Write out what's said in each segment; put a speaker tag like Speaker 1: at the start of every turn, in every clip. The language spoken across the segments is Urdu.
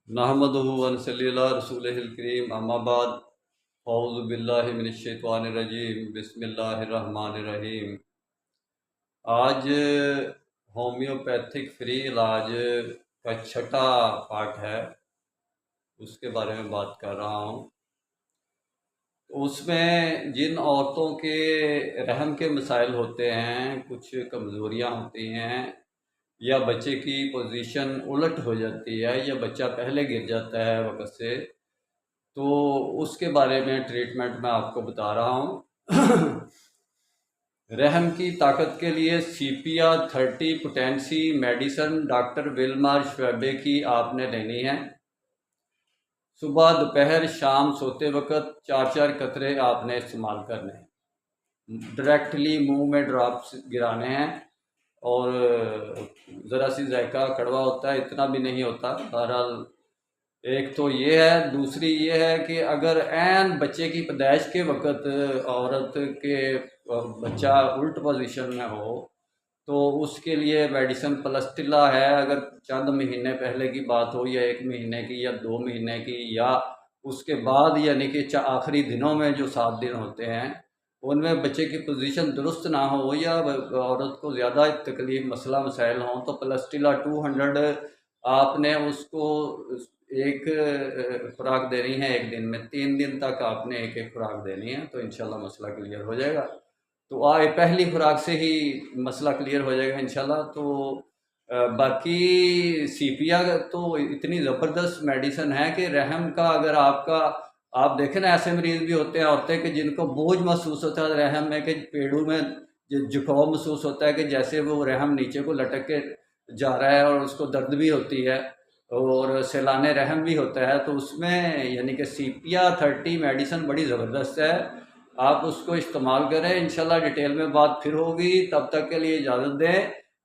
Speaker 1: نحمدہ ونصلی علی رسولہ الکریم اما بعد اعوذ باللہ من الشیطان الرجیم بسم اللہ الرحمن الرحیم۔ آج ہومیوپیتھک فری علاج کا چھٹا پارٹ ہے، اس کے بارے میں بات کر رہا ہوں۔ اس میں جن عورتوں کے رحم کے مسائل ہوتے ہیں، کچھ کمزوریاں ہوتی ہیں، یا بچے کی پوزیشن الٹ ہو جاتی ہے، یا بچہ پہلے گر جاتا ہے وقت سے، تو اس کے بارے میں ٹریٹمنٹ میں آپ کو بتا رہا ہوں۔ رحم کی طاقت کے لیے سیپیا 30 پوٹینسی میڈیسن ڈاکٹر ویلمار شویبے کی آپ نے لینی ہے۔ صبح دوپہر شام سوتے وقت 4 قطرے آپ نے استعمال کرنے ہیں، ڈائریکٹلی منہ میں ڈراپس گرانے ہیں، اور ذرا سی ذائقہ کڑوا ہوتا ہے، اتنا بھی نہیں ہوتا۔ بہرحال ایک تو یہ ہے، دوسری یہ ہے کہ اگر عین بچے کی پیدائش کے وقت عورت کے بچہ الٹ پوزیشن میں ہو تو اس کے لیے میڈیسن پلسٹلا ہے۔ اگر چند مہینے پہلے کی بات ہو، یا 1 مہینے کی، یا 2 مہینے کی، یا اس کے بعد، یعنی کہ آخری دنوں میں جو 7 دن ہوتے ہیں، ان میں بچے کی پوزیشن درست نہ ہو، یا عورت کو زیادہ تکلیف مسئلہ مسائل ہوں، تو پلسٹلا 200 آپ نے اس کو ایک خوراک دینی ہے ایک دن میں۔ 3 دن تک آپ نے ایک خوراک دینی ہے، تو انشاءاللہ مسئلہ کلیئر ہو جائے گا۔ تو پہلی خوراک سے ہی مسئلہ کلیئر ہو جائے گا انشاءاللہ۔ تو باقی سیپیا تو اتنی زبردست میڈیسن ہے کہ رحم کا، اگر آپ دیکھیں نا، ایسے مریض بھی ہوتے ہیں عورتیں کہ جن کو بوجھ محسوس ہوتا ہے رحم میں، کہ پیڑوں میں جھکاؤ محسوس ہوتا ہے، کہ جیسے وہ رحم نیچے کو لٹک کے جا رہا ہے، اور اس کو درد بھی ہوتی ہے، اور سیلان رحم بھی ہوتا ہے۔ تو اس میں یعنی کہ سیپیا 30 میڈیسن بڑی زبردست ہے، آپ اس کو استعمال کریں۔ انشاءاللہ ڈیٹیل میں بات پھر ہوگی، تب تک کے لیے اجازت دیں۔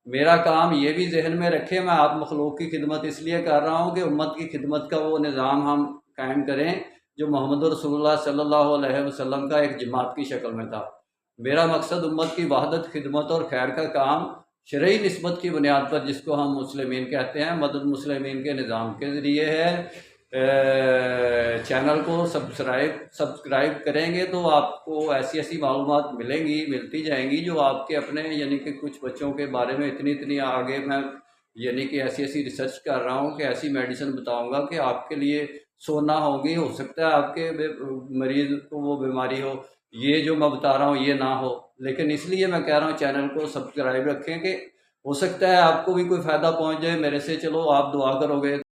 Speaker 1: میرا کام یہ بھی ذہن میں رکھیں، میں آپ مخلوق کی خدمت اس لیے کر رہا ہوں کہ امت کی خدمت کا وہ نظام ہم قائم کریں جو محمد رسول اللہ صلی اللہ علیہ وسلم کا ایک جماعت کی شکل میں تھا۔ میرا مقصد امت کی وحدت، خدمت اور خیر کا کام شرعی نسبت کی بنیاد پر، جس کو ہم مسلمین کہتے ہیں، مدد مسلمین کے نظام کے ذریعے ہے۔ چینل کو سبسکرائب کریں گے تو آپ کو ایسی معلومات ملتی جائیں گی جو آپ کے اپنے، یعنی کہ کچھ بچوں کے بارے میں اتنی آگے میں یعنی کہ ایسی ریسرچ کر رہا ہوں کہ ایسی میڈیسن بتاؤں گا کہ آپ کے لیے سونا ہوگی۔ ہو سکتا ہے آپ کے مریض کو وہ بیماری ہو، یہ جو میں بتا رہا ہوں یہ نہ ہو، لیکن اس لیے میں کہہ رہا ہوں چینل کو سبسکرائب رکھیں، کہ ہو سکتا ہے آپ کو بھی کوئی فائدہ پہنچ جائے میرے سے۔ چلو آپ دعا کرو گے